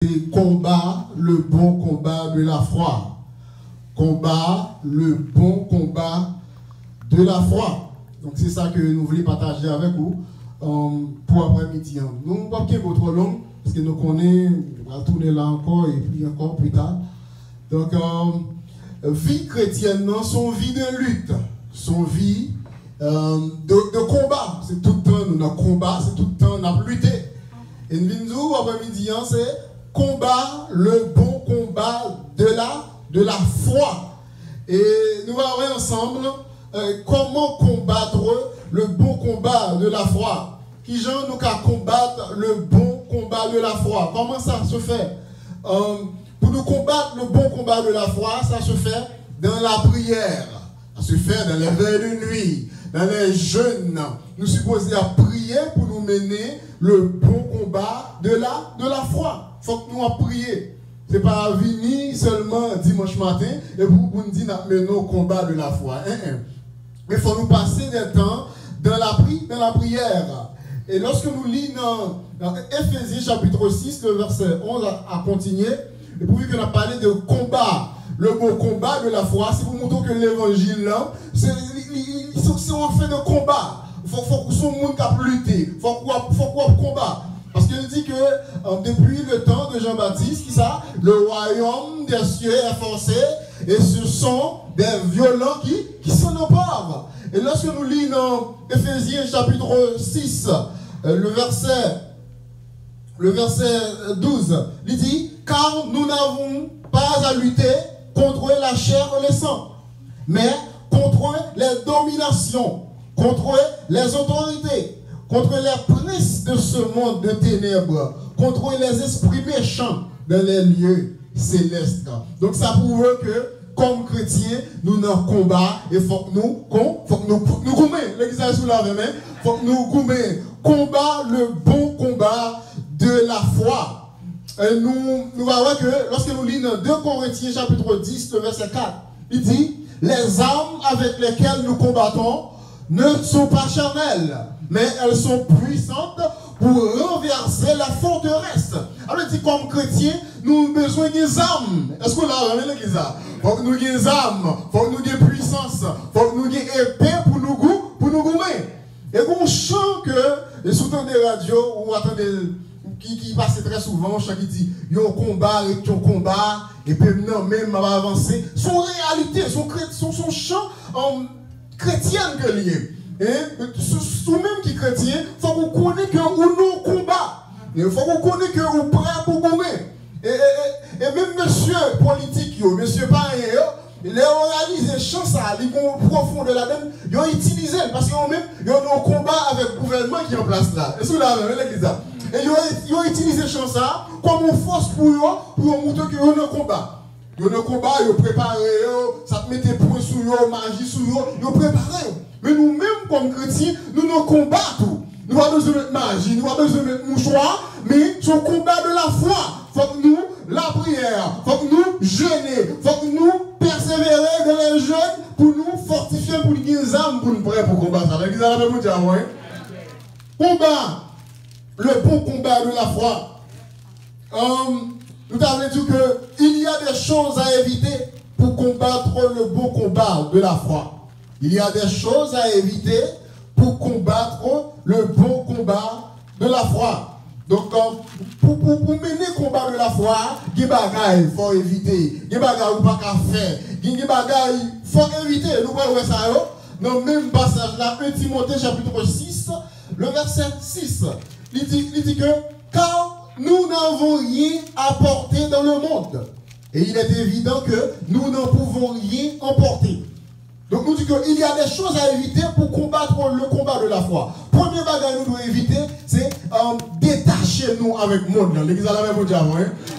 Et combat le bon combat de la foi. Combat le bon combat de la foi. Donc c'est ça que nous voulons partager avec vous pour après-midi. Nous ne pouvons pas trop long parce que nous connaissons, on va tourner là encore et puis encore plus tard. Donc, vie chrétienne, non, son vie de lutte, son vie de combat. C'est tout le temps nous avons combat, c'est tout le temps nous avons lutté. Et nous après-midi, c'est combat, le bon combat de la foi. Et nous allons voir ensemble comment combattre le bon combat de la foi. Qui gens nous qu'à combattre le bon combat de la foi? Comment ça se fait? Pour nous combattre le bon combat de la foi, ça se fait dans la prière. Ça se fait dans les veilles de nuit, dans les jeûnes. Nous supposons prier pour nous mener le bon combat de la foi. Il faut que nous en prier. Ce n'est pas venir seulement dimanche matin et pour nous dire que nous menons le combat de la foi. Mais il faut nous passer des temps dans la prière. Et lorsque nous lisons dans Éphésiens chapitre 6, le verset 11 à continuer, et pourvu qu'on a parlé de combat, le mot combat de la foi, c'est pour montrer que l'évangile là, c'est en fait de combat. Il faut que son monde a lutté, il faut qu'on combat. Parce qu'il dit que depuis le temps de Jean-Baptiste, le royaume des cieux est forcé et ce sont des violents qui s'en emparent. Et lorsque nous lisons dans Éphésiens chapitre 6, le verset 12, il dit, car nous n'avons pas à lutter contre la chair et le sang, mais contre les dominations, contre les autorités, contre les princes de ce monde de ténèbres, contre les esprits méchants dans les lieux célestes. Donc ça prouve que, comme chrétiens, nous n'avons combat et il faut que nous combattions. L'église est sous la main, il faut que nous combat le bon combat de la foi. Et nous allons voir que lorsque nous lisons 2 Corinthiens chapitre 10, le verset 4, il dit, les armes avec lesquelles nous combattons ne sont pas charnelles, mais elles sont puissantes pour renverser la forteresse. Alors il dit, comme chrétiens, nous avons besoin des armes. Est-ce que là, vous avez l'église? Il faut que nous ayons des armes, il faut que nous ayons puissance, il faut que nous ayons épée pour nous gommer. Et qu'on chante que, sous des radios, ou attendez, qui passe très souvent, chant qui dit, il y a un combat, et puis non, même va avancer. Son réalité, son chant chrétien que lié. Et sous même qui chrétien, il faut qu'on connaisse que nous combat. Il faut qu'on connaisse que nous prêts pour gommer. Et même monsieur politique, monsieur pareil, il a réalisé les chances, les profond de la même, ils ont utilisé, parce qu'ils ont même un combat avec le gouvernement qui est en place là. Est-ce que vous l'avez l'église? Et ils ont utilisé les chances comme une force pour montrer qu'ils ont un combat. Ils ont un combat, ils ont préparé, ça te met des points sur eux, magie sur eux, ils ont préparé. Mais nous-mêmes, comme chrétiens, nous nous combattons. Nous n'avons pas besoin de magie, nous n'avons pas besoin de mouchoir, mais c'est un combat de la foi. Il faut que nous, la prière, il faut que nous jeûner, il faut que nous persévérer dans les jeûnes pour nous fortifier, pour nous gagner des armes, pour nous prêter pour combattre. L'église a la même chose, oui. Combat, le bon combat de la foi. Nous avons dit qu'il y a des choses à éviter pour combattre le bon combat de la foi. Il y a des choses à éviter pour combattre le bon combat de la foi. Donc, pour mener le combat de la foi, il y a des bagailles qu'il faut éviter. Il y a des bagailles qu'il ne faut pas faire. Il y a des bagailles qu'il faut éviter. Nous voyons ça dans le même passage là, 1 Timothée chapitre 6, le verset 6. Il dit que, car nous n'avons rien apporté dans le monde. Et il est évident que nous n'en pouvons rien emporter. Donc nous disons qu'il y a des choses à éviter pour combattre le combat de la foi. Premier bagage que nous devons éviter, c'est détacher nous avec le monde. L'église à la même chose.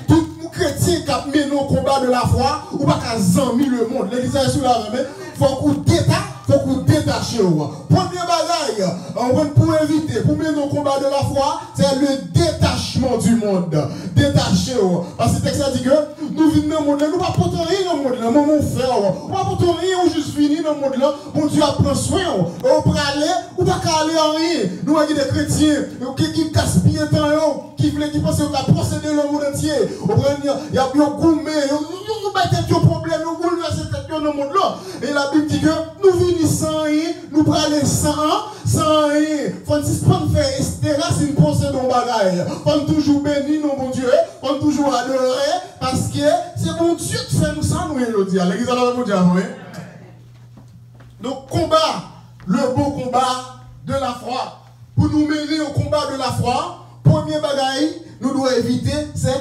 Tout chrétien qui a mené le combat de la foi, ou pas qu'à zami le monde. L'église est sur la même. Il faut qu'on détache. Premier bagage, pour éviter, pour mener le combat de la foi, c'est le détachement du monde. Détacher. Parce que le texte dit que nous nous vivons dans le monde là, nous ne pouvons pas rien dans le monde là, mon frère. On ne peut pas rien ou juste finir dans le monde là, bon Dieu a pris soin. On peut aller, ou pas aller en rien. Nous avons des chrétiens qui gaspillent temps, qui pensent qu'on va procéder le monde entier. Il y a bien gourmet, nous mettons des problèmes, nous bouleversons dans le monde là. Et la Bible dit que nous venons sans rien, nous prenons sans rien. Francis, pas faire Esther, c'est une pensée dans le bagage. Faut toujours bénir nos bon Dieu, faut toujours adorer, parce que c'est mon Dieu qui fait nous ça, nous, le dire. L'église alors mon Dieu, donc, combat, le beau combat de la foi. Pour nous mener au combat de la foi, premier bagaille, nous devons éviter, c'est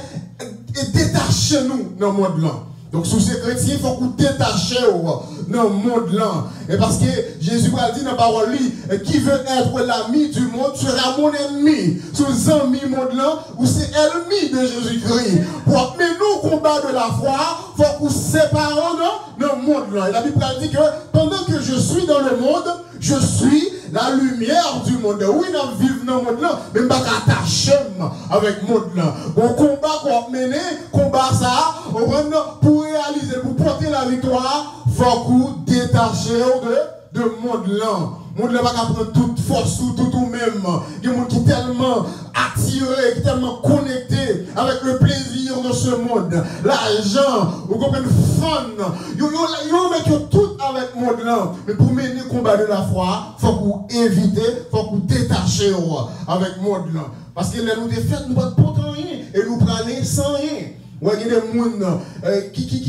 détacher nous dans le monde là. Donc, sous ces chrétiens, il faut que nous détachions dans le monde là. Et parce que Jésus a dit dans la parole, qui veut être l'ami du monde sera mon ennemi. Sous les amis du monde là, ou c'est ennemi de Jésus-Christ. Pour mener nous combat de la foi, il faut que nous séparons dans le monde là. Et la Bible a dit que pendant que je suis dans le monde, je suis la lumière du monde. Oui, nous vivons dans le monde là, mais je ne vais pas attacher avec le monde là. Bon combat qu'on va mener, combat ça, pour réaliser, pour porter la victoire, il faut que nous détachions de monde là. Le monde là va prendre toute force, tout même. Il y a des gens qui sont tellement attirés, qui sont tellement connectés avec le plaisir de ce monde. L'argent, vous comprenez, fun. Ils mettent tout avec le monde là. Mais pour mener le combat de la foi, il faut que vous évitez, il faut que vous détachez avec le monde là. Parce que là, nous défaite, nous ne pouvons pas rien. Et nous prenons sans rien. Il y a des gens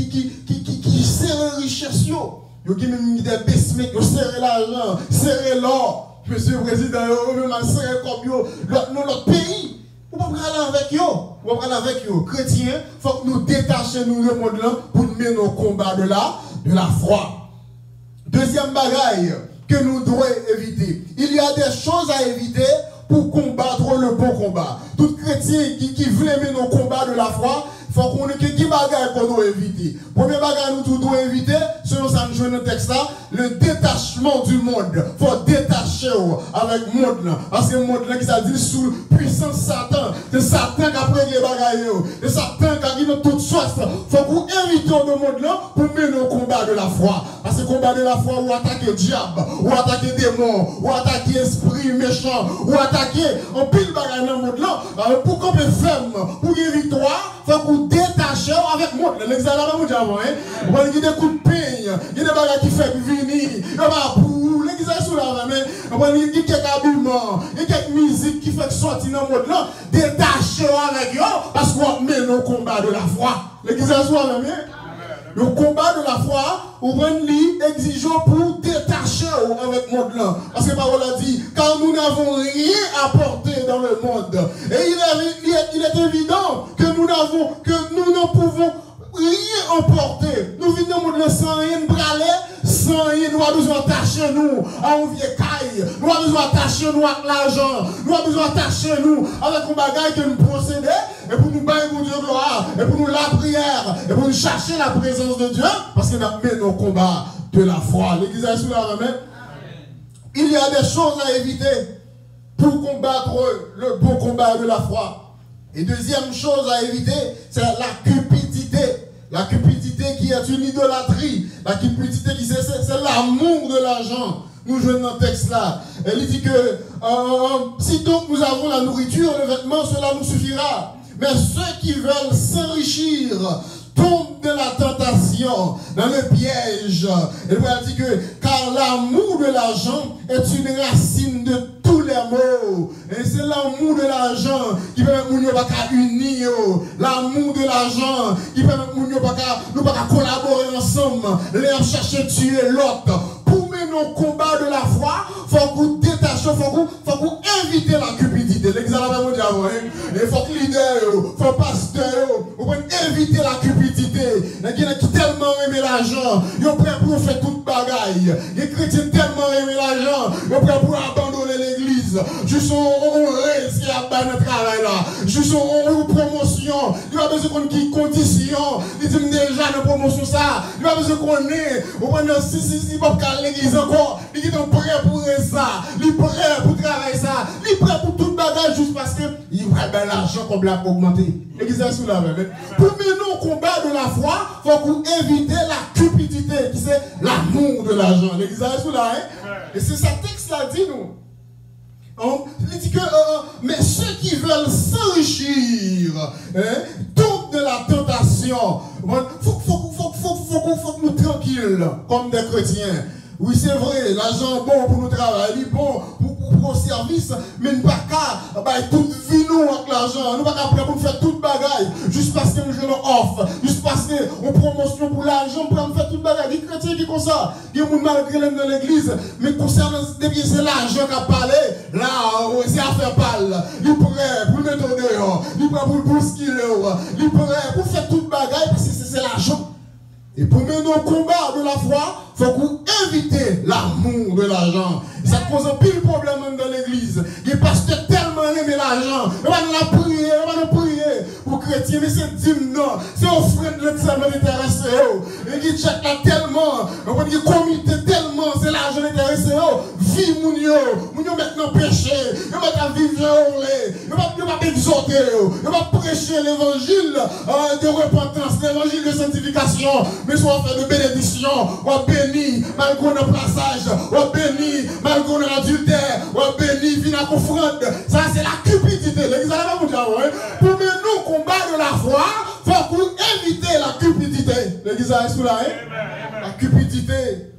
qui serrent les richesses. Il y a des baissements, qui serrent l'argent, serrent l'or. Monsieur le Président, vous avez serré comme notre pays. Vous ne pouvez pas aller avec eux. Vous ne pouvez pas aller avec eux. Chrétiens, il faut que nous détachions le monde là pour mener nos combats de la foi. Deuxième bagaille que nous devons éviter. Il y a des choses à éviter pour combattre le bon combat. Tout chrétien qui veut mener nos combats de la foi, il faut qu'on ait qui bagaille qu'on doit éviter. Premier bagaille nous devons éviter, selon ça nous jouons dans le texte là, le détachement du monde. Il faut détacher avec le monde là. Parce que le monde là qui s'est dit sous puissance Satan. C'est Satan qui a pris les bagailles. C'est Satan qui a dit dans toute source. Il faut qu'on évite le monde là pour mener au combat de la foi. Parce que le combat de la foi, ou attaquer le diable, ou attaquer démons, ou attaquer esprit méchant, ou attaquer un pile bagaille dans le monde là. Pour qu'on puisse ferme, pour une victoire, il faut qu'on détache avec moi. L'examen, vous dites avant, il y a des coups de peigne, il y a des bagages qui font venir, il y a des l'examen sous la main, il y a quelques habillements, il y a quelques musiques qui font sortir dans le monde là, détache avec eux, parce qu'on met nos combats de la foi. L'examen sous la main. Le combat de la foi, on va exigeant pour détacher avec le monde là. Parce que la parole a dit, car nous n'avons rien apporté dans le monde. Et il est évident que nous ne pouvons rien emporter. Nous vivons dans le monde sans rien braler, sans rien. Nous avons besoin d'attacher nous à un vieux caille. Nous avons besoin d'attacher nous avec l'argent. Nous avons besoin d'attacher nous avec un bagage que nous possédons. Et pour nous bailler pour Dieu gloire. Et pour nous la prière. Et pour nous chercher la présence de Dieu. Parce que nous avons nos combats de la foi. L'église est sous la remède. Il y a des choses à éviter pour combattre le beau combat de la foi. Et deuxième chose à éviter, c'est la cupidité. La cupidité qui est une idolâtrie. La cupidité qui c'est l'amour de l'argent. Nous jouons dans le texte là. Elle dit que si donc nous avons la nourriture, le vêtement, cela nous suffira. Mais ceux qui veulent s'enrichir tombent dans la tentation, dans le piège. Elle dit que car l'amour de l'argent est une racine de tous les maux. Et c'est l'amour de l'argent qui permet de nous unir. L'amour de l'argent qui permet de nous collaborer ensemble. Les chercher tuer l'autre. Pour mener nos combats de la foi, il faut qu'on détache, il faut qu'on évite la cupidité. L'examen de Dieu, il faut que leader, il faut pasteur, il faut éviter la cupidité. Il y a qui tellement aiment l'argent, ils sont prêts pour faire toute bagaille. Les chrétiens tellement aiment l'argent, ils sont prêts pour abandonner l'église. Juste on reste qui a pas notre travail là. Juste on promotion, il va pas besoin de conditions. Il dit déjà dans promotion ça. Il pas besoin qu'on ait. Au moins, si, pas qu'à l'église encore. Il est prêt pour ça. Il est prêt pour travailler ça. Il est prêt pour tout bagage juste parce que il va bien l'argent comme l'a augmenté. L'église est sous la même. Pour mener au combat de la foi, il faut qu'on évite la cupidité, qui c'est l'amour de l'argent. L'église est sous la même. Et c'est ça texte là dit nous. Il dit que mais ceux qui veulent s'enrichir tombent de la tentation. Faut que nous tranquilles comme des chrétiens. Oui, c'est vrai, l'argent est bon pour nous travailler, il est bon pour le service, mais nous ne pouvons pas toute vie nous avec l'argent. Nous ne pouvons pas prendre pour faire toute bagaille, juste parce que nous jouons off, juste parce qu'on promotion pour l'argent, pour faire toute bagaille. Les chrétiens qui font ça, il y a des gens malgré dans l'église, mais concernant c'est l'argent qui a parlé, là, c'est affaire pâle. Il est prêt pour le mettre dehors, il est prêt pour ce qu'il est, il est prêt pour faire toute bagaille, parce que c'est l'argent. Et pour mener au combat de la foi, il faut qu'on évite l'amour de l'argent. Ça cause un pile problème dans l'église. Les pasteurs tellement aiment l'argent. On va nous prier pour chrétiens, mais c'est dîme non. C'est offrande de l'enseignement intéressé. Et qui check là tellement, on va dire comité tellement, c'est l'argent intéressé. Vie mounio maintenant péché. On va vivre on va exhorter, on va prêcher l'évangile de repentance, l'évangile de sanctification. Mais soit fait de bénédiction, on va béni, malgré le passage, on va béni, malgré l'adultère, on va béni, vient à confronte. Ça, c'est la cupidité. L'église va vous dire, pour mener nous combat de la foi, il faut pour éviter la cupidité. L'église est sous la la cupidité.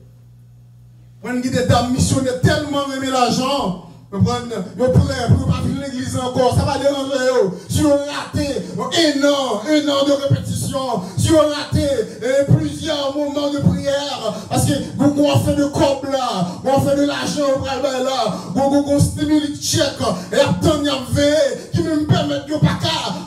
Quand il y a des dames missionnaires tellement aimé l'argent, vous pourrez pas finir l'église encore, ça va déranger. Si on raté un an de répétition, si on raté plusieurs moments de prière, parce que on fait de cob là, on fait de l'argent au bras là, on stimule check, et attendre qui me permet de ne pas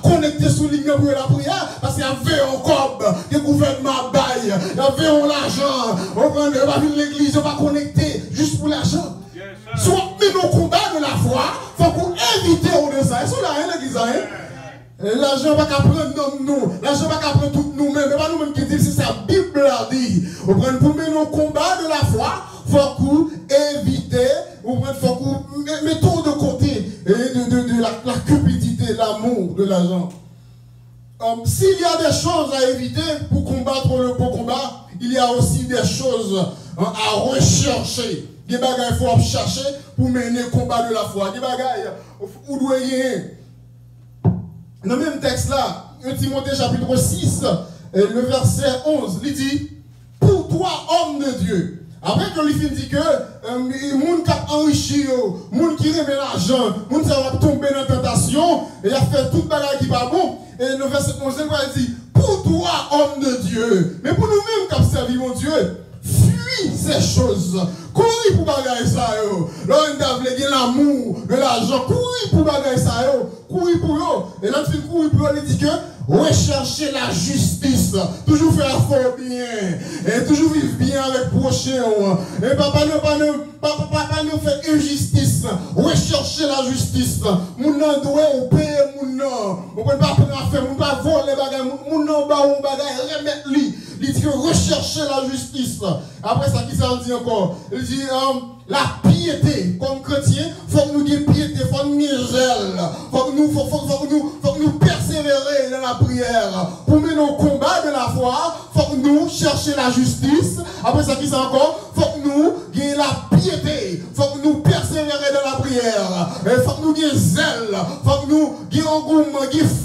connecter sous ligne pour la prière, parce qu'il y avait un cob, le gouvernement bail, il y avait l'argent, on va venir l'église, on va connecter juste pour l'argent. Soit même au combat de la foi, il faut qu'on évite de ça. Et sur la l'église, l'argent va prendre nous, l'argent va prendre tout nous-mêmes, mais pas nous-mêmes qui disent, c'est ça, Bible a dit. Pour mener au combat de la foi, il faut qu'on évite, il faut qu'on mette de côté de la cupidité, l'amour de l'argent. S'il y a des choses à éviter pour combattre le beau combat, il y a aussi des choses à rechercher. Des bagages il faut chercher pour mener le combat de la foi. Des bagages où doit y dans le même texte là, 1 Timothée chapitre 6, le verset 11, il dit, pour toi, homme de Dieu. Après que lui dit que les gens qui ont enrichi, les gens qui remettent l'argent, les gens qui va tomber dans la tentation, et il a fait tout le bagage qui n'est pas bon. Et le verset 11, il dit, pour toi, homme de Dieu. Mais pour nous-mêmes qui servons mon Dieu, fuis ces choses. Courir pour bagailler ça. Là, on a l'amour de l'argent. Courir pour bagailler ça. Courir pour eux. Et là, tu courir pour eux, il dit que rechercher la justice. Toujours faire fort bien. Et toujours vivre bien avec prochain. Et papa nous fait injustice. Rechercher la justice. Moun nan doit ou payer moun nan. On ne peut pas prendre affaire. On ne peut pas voler les bagages. Moun nan ba ou bagaille. Remettre lui. Il dit que rechercher la justice. Après ça, qui ça dit encore? Il dit la piété. Comme chrétien, il faut que nous ayons piété, il faut que nous ayons zèle. Il faut que nous persévérer dans la prière. Pour mener au combat de la foi, il faut que nous cherchions la justice. Après ça, qui ça encore? Il faut que nous ayons la piété. Il faut que nous persévérer dans la prière. Il faut que nous ayons zèle. Il faut que nous ayons engouement,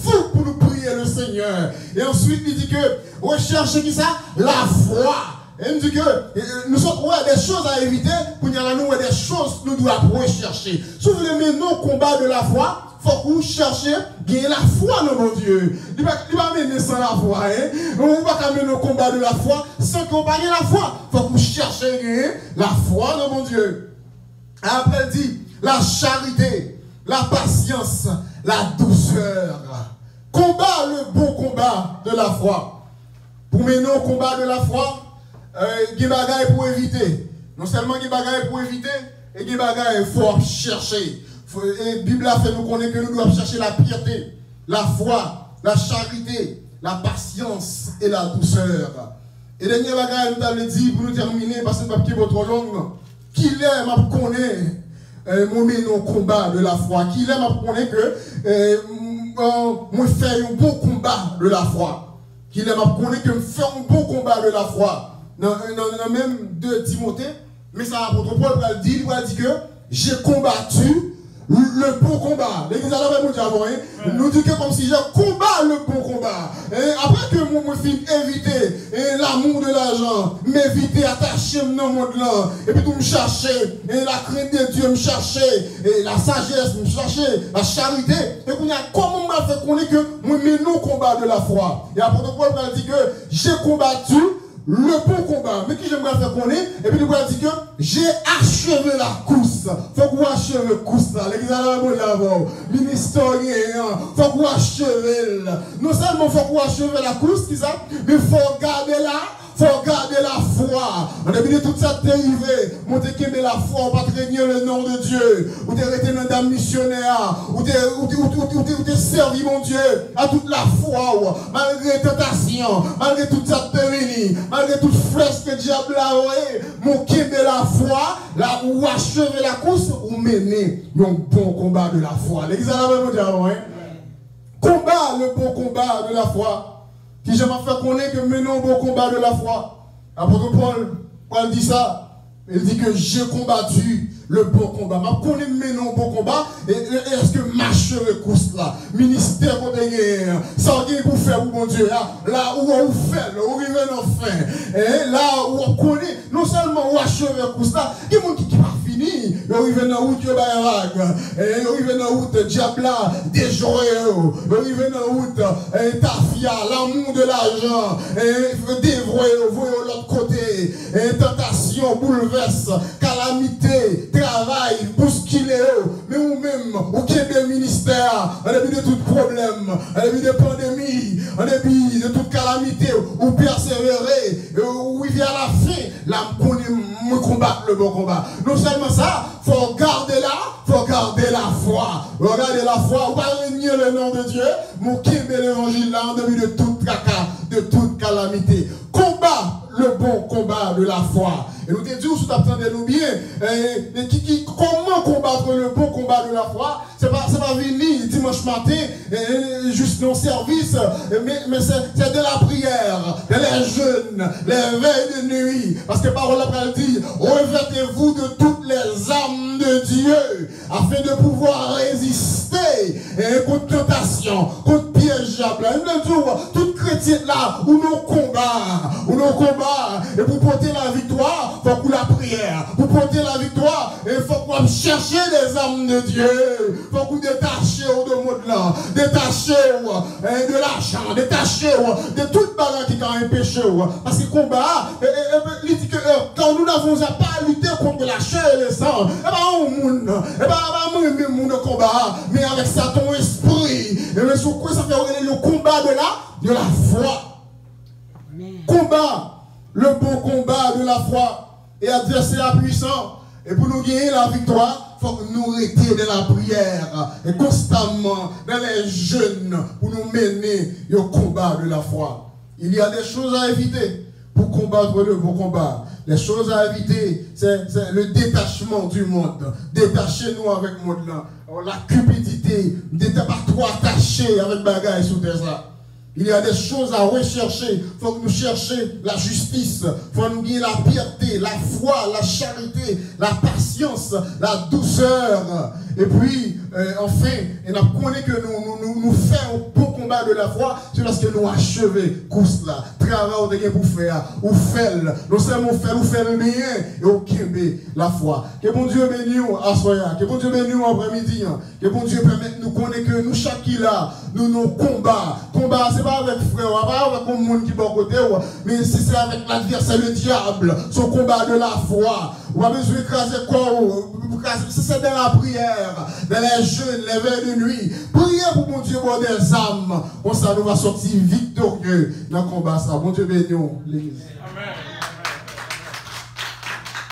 fou pour nous prier le Seigneur. Et ensuite, il dit que rechercher qui ça? La foi. Et il dit que nous sommes des choses à éviter, pour nous des choses que nous devons rechercher. Si vous voulez mener au combat de la foi, il faut que vous cherchiez gagner la foi dans mon Dieu. Il ne va pas mener sans la foi. On ne va pas mener au combat de la foi sans qu'on gagne la foi. Il faut que vous cherchiez gagner la foi dans mon Dieu. Après, il dit la charité, la patience, la douceur. Combat le bon combat de la foi. Pour mener au combat de la foi, il y a des bagages pour éviter. Non seulement il y a des bagages pour éviter, et il y a des bagages qu'il faut chercher. Et la Bible a fait nous connaître que nous devons chercher la piété, la foi, la charité, la patience et la douceur. Et dernier bagage, nous avons dit, pour nous terminer, parce que nous avons votre langue, qu'il aime à connaître mon combat de la foi, qu'il aime à connaître que moi fais un bon combat de la foi, qu'il aime à connaître que je fais un bon combat de la foi. Dans même de Timothée, mais ça, l'apôtre Paul va dire que j'ai combattu le bon combat. L'église à la nous dit que comme si j'ai combat le bon combat. Et après que moi suis éviter l'amour de l'argent, m'éviter attacher dans le monde là, et puis tout me chercher, et la crainte de Dieu me chercher, et la sagesse me chercher, la charité. Et comment m'a fait connaître que moi mène le combat de la foi. Et l'apôtre Paul va dire que j'ai combattu le bon combat, mais qui j'aimerais faire connaître, et puis il va dire que j'ai achevé la course. Faut qu'on achève la course là. L'église à la bonne d'abord. Ministorien, faut qu'on achève. Non seulement faut qu'on achève la course, mais il faut garder là. Il faut garder la foi. On a vu tout ça dérivé. Monter que la foi, on va régner le nom de Dieu. Ou t'es resté dans un missionnaire. Ou t'es servi, mon Dieu, à toute la foi. Malgré tentation, malgré toute ça devenu, malgré toute flèche que le diable a envoyé, mon quai de la foi, là où achever la course, ou mener un bon combat de la foi. L'église à la même diable, combat, le bon combat de la foi. Qui je m'a fait connaître que menons un bon combat de la foi. Apôtre Paul dit ça. Il dit que j'ai combattu le bon combat. Je connais menons un bon combat. Et est-ce que marche recours là? Ministère qu'on a sans rien pour faire pour mon Dieu. Là où on fait, là où on arrive en fin. Et là où on connaît, non seulement on achève recours là, il y a des gens qui va finir. Ils arrivent dans la route, ils arrivent dans la route, diabla, déjoué. Ils arrivent dans la route, tafia, l'amour de l'argent, dévoué, voyez l'autre côté, tentation, bouleverse, calamité, travail, bousculer, mais ou-même, au quai des ministères, on a vu de tout problème, on a vu de pandémie, on a vu de toute calamité, ou persévérer, ou il vient à la fin, là, on combattre le bon combat. Non seulement ça, il faut garder la foi. Regardez la foi, on va régner le nom de Dieu, mon quai de l'évangile là, on a vu de toute caca, de toute calamité. Combat le bon combat de la foi. Et nous te disons, si tu attendez-nous bien, comment combattre le bon combat de la foi? C'est pas venir dimanche matin, juste dans le service, mais c'est de la prière, de les jeûnes, les veilles de nuit. Parce que parole après dit, revêtez-vous de toutes les armes de Dieu, afin de pouvoir résister contre tentation, contre piège diable. Tout chrétien là, où nous combat, et pour porter la victoire, il faut que la prière. Pour porter la victoire, il faut qu'on cherche les armes de Dieu. Il faut qu'on détache de monde là, détacher de l'argent, détacher de toute bagarre qui a un péché. Parce que le combat, il dit que quand nous n'avons pas à lutter contre la chair et le sang, on monde combat, mais avec ça ton esprit. Et sur quoi ça fait le combat de la foi. Combat, le bon combat de la foi. Et adversaire puissant. Et pour nous gagner la victoire, il faut que nous restions dans la prière. Et constamment dans les jeûnes pour nous mener au combat de la foi. Il y a des choses à éviter pour combattre le bon combat. Les choses à éviter, c'est le détachement du monde. Détachez-nous avec le monde là. La cupidité, n'était pas trop attaché avec bagaille sous tes ça. Il y a des choses à rechercher. Il faut que nous cherchions la justice. Il faut nous gagner la piété, la foi, la charité, la patience, la douceur. Et puis, enfin, et nous connaissons que nous faisons un bon combat de la foi. C'est parce que nous achevons course là. Travail pour faire. Ou faire. Nous seulement faire, ou faire le bien. Et au Québec, la foi. Que bon Dieu bénisse à soya. Que bon Dieu bénisse après-midi. Que bon Dieu permette nous connaître que nous, chaque là, nous combat. Combat, c'est pas avec frère, pas avec un monde qui est bon côté, mais c'est avec l'adversaire, le diable, son combat de la foi. On a besoin d'écraser quoi? C'est dans la prière, dans les jeûnes, les veilles de nuit. Priez pour mon Dieu, pour des âmes. Comme ça, nous va sortir victorieux dans le combat. Ça. Bon Dieu bénisse l'église. Amen.